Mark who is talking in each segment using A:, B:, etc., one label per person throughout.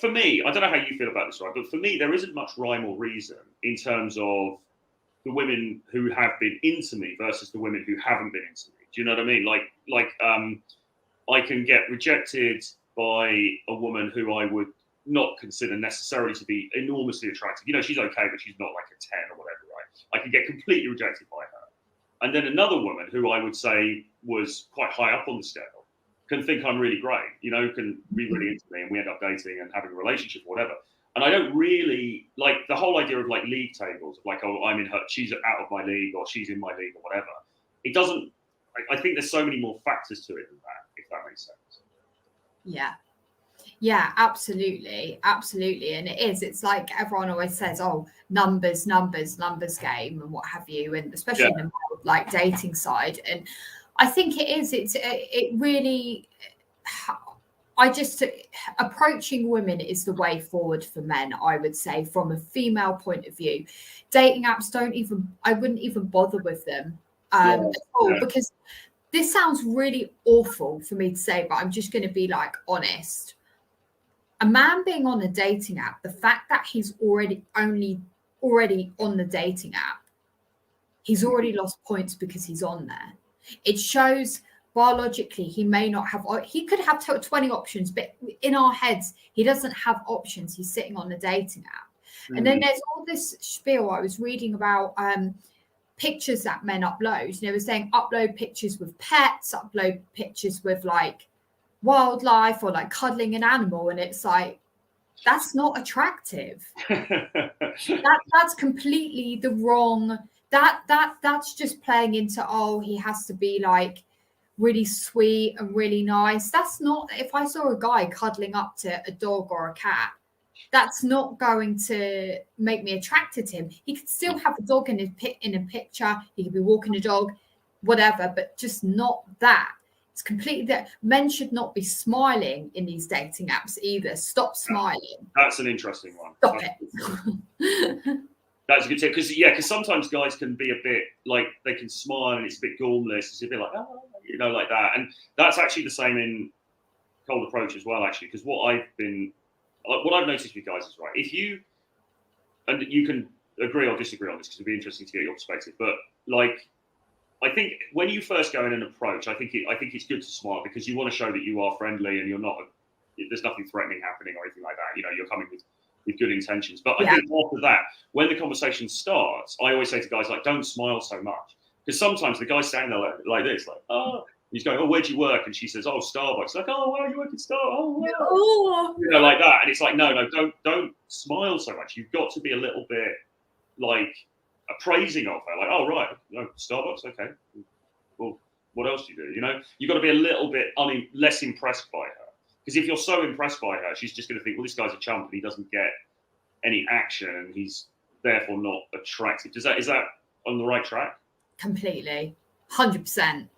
A: for me, I don't know how you feel about this, right? But for me, there isn't much rhyme or reason in terms of the women who have been into me versus the women who haven't been into me. Do you know what I mean? I can get rejected by a woman who I would not consider necessarily to be enormously attractive. You know, she's okay, but she's not like a 10 or whatever, right? I can get completely rejected by her. And then another woman who I would say was quite high up on the scale can think I'm really great, you know, can be really into me, and we end up dating and having a relationship or whatever. And I don't really like the whole idea of like league tables, of like, oh, I'm in her, she's out of my league, or she's in my league, or whatever. It doesn't, I think there's so many more factors to it than that, if that makes sense.
B: Yeah, absolutely. And it's like everyone always says, oh, numbers game and what have you, and especially in the like dating side. And I think it really, I just, approaching women is the way forward for men, I would say, from a female point of view. Dating apps I wouldn't even bother with them at all, because this sounds really awful for me to say, but I'm just going to be like honest. A man being on a dating app, the fact that he's already on the dating app, he's already lost points because he's on there. It shows biologically he may not have, he could have 20 options, but in our heads, he doesn't have options. He's sitting on the dating app. Mm. And then there's all this spiel I was reading about pictures that men upload. You know, we're saying upload pictures with pets, upload pictures with like wildlife or like cuddling an animal, and it's like, that's not attractive. That's completely the wrong, that's just playing into, oh, he has to be like really sweet and really nice. That's not, if I saw a guy cuddling up to a dog or a cat, that's not going to make me attracted to him. He could still have a dog in a picture, he could be walking a dog, whatever, but just not that. It's completely that. Men should not be smiling in these dating apps either. Stop smiling.
A: That's an interesting one.
B: Stop it.
A: That's a good tip, because sometimes guys can be a bit like, they can smile and it's a bit gormless. It's a bit like, oh, you know, like that. And that's actually the same in cold approach as well, actually, because what I've noticed with guys is, right, if you, and you can agree or disagree on this because it'd be interesting to get your perspective, but like, I think when you first go in and approach, I think it's good to smile, because you want to show that you are friendly and you're not, there's nothing threatening happening or anything like that. You know, you're coming with good intentions. But I think after that, when the conversation starts, I always say to guys, like, don't smile so much, because sometimes the guy's standing there like this, like, oh, he's going, oh, where do you work? And she says, oh, Starbucks. Like, oh, well, you work at Starbucks. Oh, wow. Oh. You know, like that. And it's like, no, don't smile so much. You've got to be a little bit like appraising of her, like, oh, right, no, Starbucks, okay, well, what else do you do? You know, you've got to be a little bit less impressed by her, because if you're so impressed by her, she's just going to think, well, this guy's a chump and he doesn't get any action and he's therefore not attractive. Is that on the right track?
B: Completely, 100%.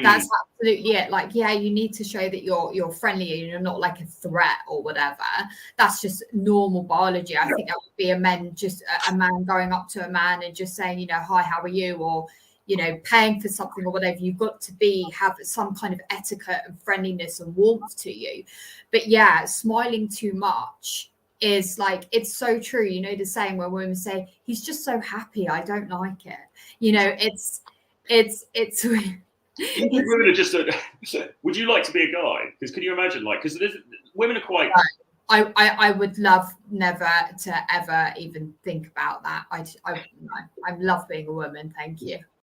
B: That's absolutely it. Like, yeah, you need to show that you're friendly and you're not like a threat or whatever. That's just normal biology. I think that would be a man going up to a man and just saying, you know, hi, how are you? Or, you know, paying for something or whatever. You've got to have some kind of etiquette and friendliness and warmth to you. But yeah, smiling too much is like, it's so true. You know, the saying where women say, he's just so happy, I don't like it. You know, it's
A: women are just would you like to be a guy? Because can you imagine, like, because women are quite,
B: I would love never to ever even think about that. I love being a woman, thank you.